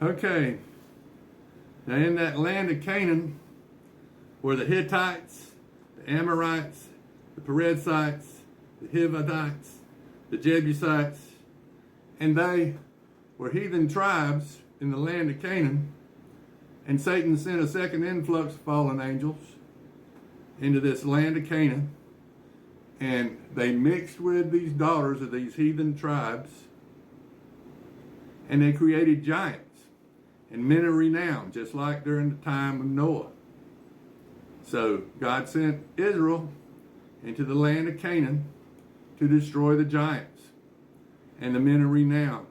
Okay, now in that land of Canaan were the Hittites, the Amorites, the Perizzites, the Hivites, the Jebusites, and they were heathen tribes in the land of Canaan. And Satan sent a second influx of fallen angels into this land of Canaan, and they mixed with these daughters of these heathen tribes, and they created giants and men of renown, just like during the time of Noah. So God sent Israel into the land of Canaan to destroy the giants and the men of renown,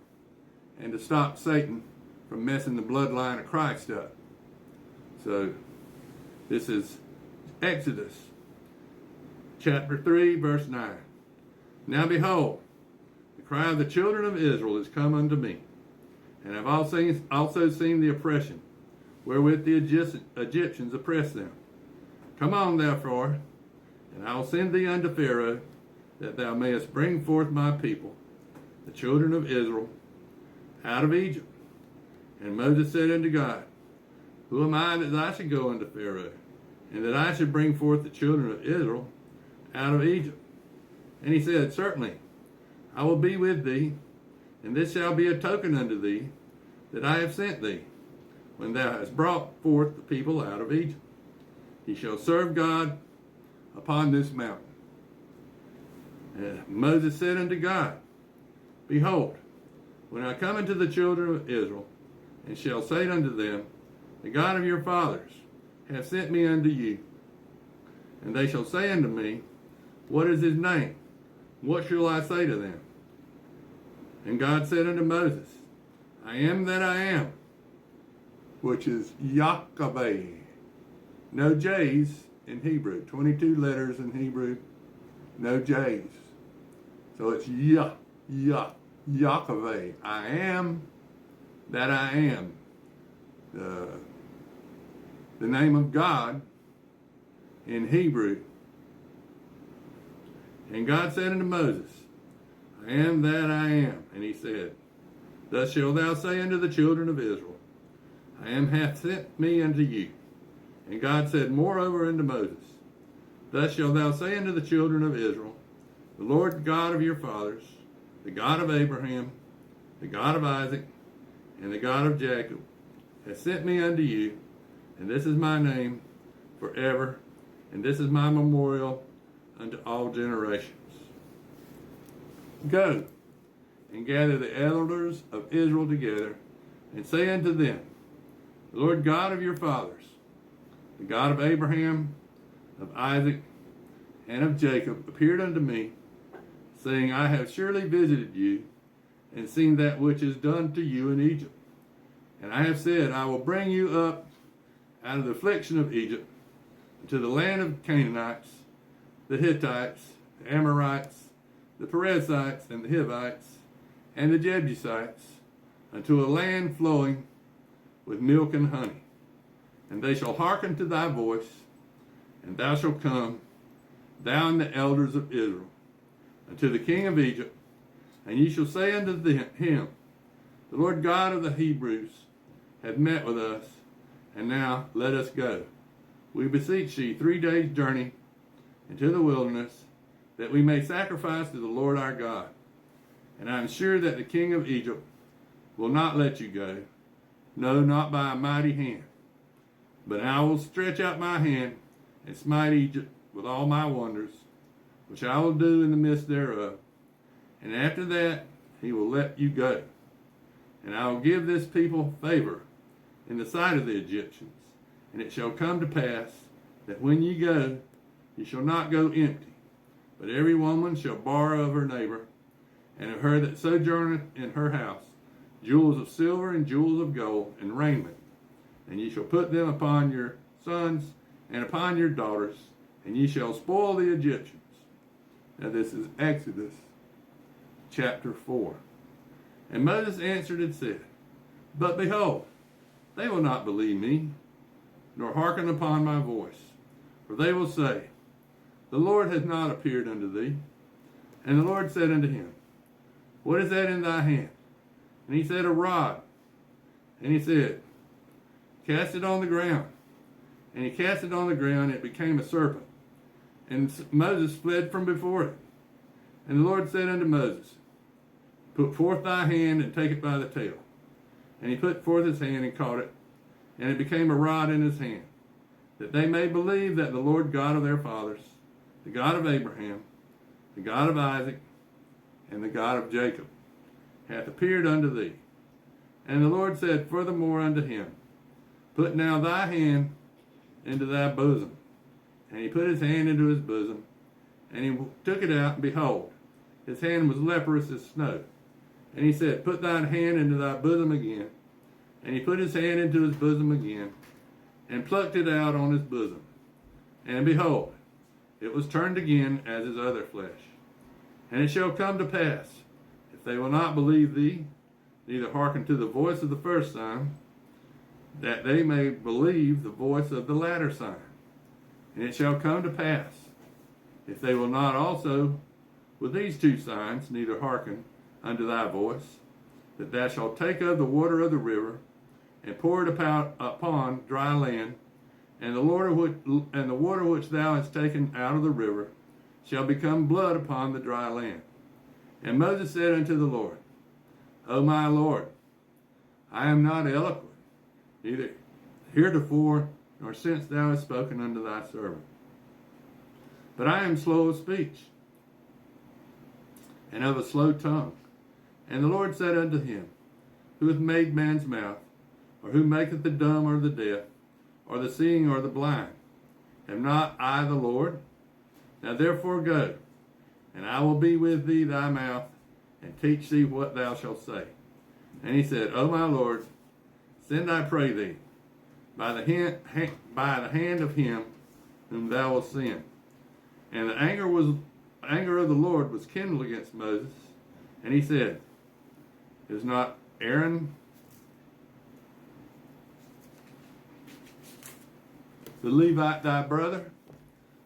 and to stop Satan from messing the bloodline of Christ up. So this is Exodus chapter 3, verse 9. Now behold, the cry of the children of Israel is come unto me, and I've also seen the oppression wherewith the Egyptians oppress them. Come on, therefore, and I will send thee unto Pharaoh, that thou mayest bring forth my people, the children of Israel, out of Egypt. And Moses said unto God, Who am I that I should go unto Pharaoh, and that I should bring forth the children of Israel out of Egypt? And he said, Certainly, I will be with thee, and this shall be a token unto thee that I have sent thee, when thou hast brought forth the people out of Egypt. He shall serve God upon this mountain. And Moses said unto God, Behold, when I come unto the children of Israel, and shall say unto them, The God of your fathers hath sent me unto you, and they shall say unto me, What is his name? What shall I say to them? And God said unto Moses, I am that I am, which is Yahweh. No J's in Hebrew. 22 letters in Hebrew, no J's. So it's Yahweh. I am that I am. The name of God in Hebrew. And God said unto Moses, I am that I am. And he said, Thus shalt thou say unto the children of Israel, I am hath sent me unto you. And God said moreover unto Moses, Thus shalt thou say unto the children of Israel, The Lord God of your fathers, the God of Abraham, the God of Isaac, and the God of Jacob, hath sent me unto you, and this is my name forever, and this is my memorial unto all generations. Go and gather the elders of Israel together, and say unto them, The Lord God of your fathers, the God of Abraham, of Isaac, and of Jacob, appeared unto me, saying, I have surely visited you, and seen that which is done to you in Egypt. And I have said, I will bring you up out of the affliction of Egypt, into the land of Canaanites, the Hittites, the Amorites, the Perizzites, and the Hivites, and the Jebusites, unto a land flowing with milk and honey. And they shall hearken to thy voice, and thou shalt come, thou and the elders of Israel, unto the king of Egypt, and ye shall say unto him, The Lord God of the Hebrews hath met with us, and now let us go. We beseech thee 3 days' journey into the wilderness, that we may sacrifice to the Lord our God. And I am sure that the king of Egypt will not let you go, no, not by a mighty hand. But I will stretch out my hand and smite Egypt with all my wonders, which I will do in the midst thereof. And after that he will let you go. And I will give this people favor in the sight of the Egyptians. And it shall come to pass that when ye go, ye shall not go empty, but every woman shall borrow of her neighbor, and of her that sojourneth in her house, jewels of silver and jewels of gold and raiment. And ye shall put them upon your sons and upon your daughters, and ye shall spoil the Egyptians. Now this is Exodus chapter 4. And Moses answered and said, But behold, they will not believe me, nor hearken upon my voice. For they will say, The Lord hath not appeared unto thee. And the Lord said unto him, What is that in thy hand? And he said, A rod. And he said, cast it on the ground. And he cast it on the ground, and it became a serpent. And Moses fled from before it. And the Lord said unto Moses, put forth thy hand and take it by the tail. And he put forth his hand and caught it, and it became a rod in his hand, that they may believe that the Lord God of their fathers, the God of Abraham, the God of Isaac, and the God of Jacob, hath appeared unto thee. And the Lord said furthermore unto him, put now thy hand into thy bosom. And he put his hand into his bosom, and he took it out, and behold, his hand was leprous as snow. And he said, put thine hand into thy bosom again. And he put his hand into his bosom again, and plucked it out on his bosom. And behold, it was turned again as his other flesh. And it shall come to pass, if they will not believe thee, neither hearken to the voice of the first sign, that they may believe the voice of the latter sign. And it shall come to pass, if they will not also with these two signs, neither hearken unto thy voice, that thou shalt take of the water of the river, and pour it upon dry land, and the water which thou hast taken out of the river shall become blood upon the dry land. And Moses said unto the Lord, O my Lord, I am not eloquent, neither heretofore nor since thou hast spoken unto thy servant, but I am slow of speech, and of a slow tongue. And the Lord said unto him, Who hath made man's mouth? Or who maketh the dumb or the deaf, or the seeing or the blind? Am not I the Lord? Now therefore go, and I will be with thee thy mouth, and teach thee what thou shalt say. And he said, O my Lord, send I pray thee, by the hand of him whom thou wilt send. And the anger of the Lord was kindled against Moses, and he said, Is not Aaron the Levite thy brother?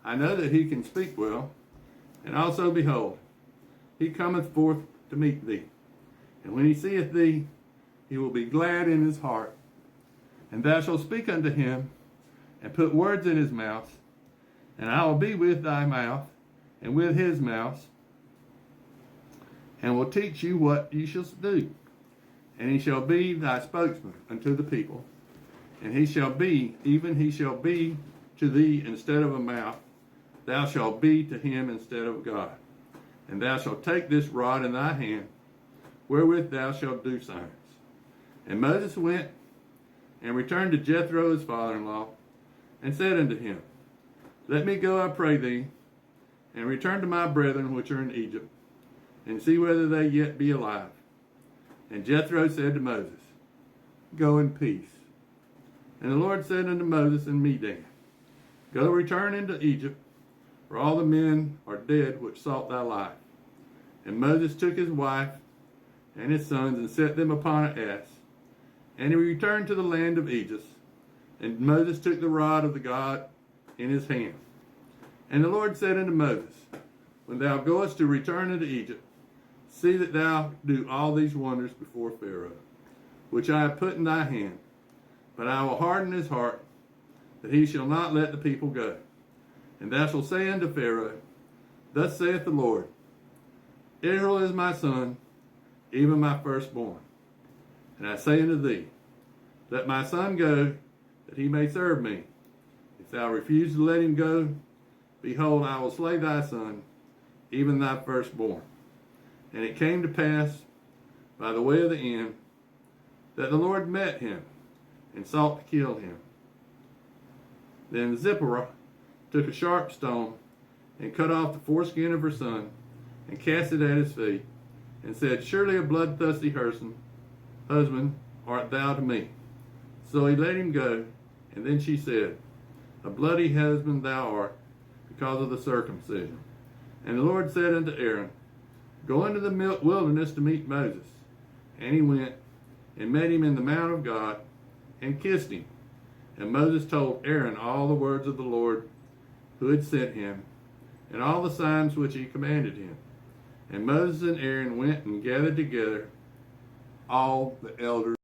I know that he can speak well, and also behold, he cometh forth to meet thee. And when he seeth thee, he will be glad in his heart. And thou shalt speak unto him, and put words in his mouth, and I will be with thy mouth, and with his mouth, and will teach you what ye shall do. And he shall be thy spokesman unto the people, and he shall be to thee instead of a mouth, thou shalt be to him instead of God. And thou shalt take this rod in thy hand, wherewith thou shalt do signs. And Moses went and returned to Jethro his father-in-law, and said unto him, Let me go, I pray thee, and return to my brethren which are in Egypt, and see whether they yet be alive. And Jethro said to Moses, Go in peace. And the Lord said unto Moses and Midian, Go, return into Egypt, for all the men are dead which sought thy life. And Moses took his wife and his sons, and set them upon an ass, and he returned to the land of Egypt. And Moses took the rod of the God in his hand. And the Lord said unto Moses, When thou goest to return into Egypt, see that thou do all these wonders before Pharaoh, which I have put in thy hand. But I will harden his heart, that he shall not let the people go. And thou shalt say unto Pharaoh, Thus saith the Lord, Israel is my son, even my firstborn. And I say unto thee, Let my son go, that he may serve me. If thou refuse to let him go, behold, I will slay thy son, even thy firstborn. And it came to pass, by the way of the end, that the Lord met him, and sought to kill him. Then Zipporah took a sharp stone, and cut off the foreskin of her son, and cast it at his feet, and said, Surely a bloodthirsty husband art thou to me. So he let him go, and then she said, A bloody husband thou art, because of the circumcision. And the Lord said unto Aaron, Go into the wilderness to meet Moses. And he went, and met him in the mount of God, and kissed him. And Moses told Aaron all the words of the Lord who had sent him, and all the signs which he commanded him. And Moses and Aaron went and gathered together all the elders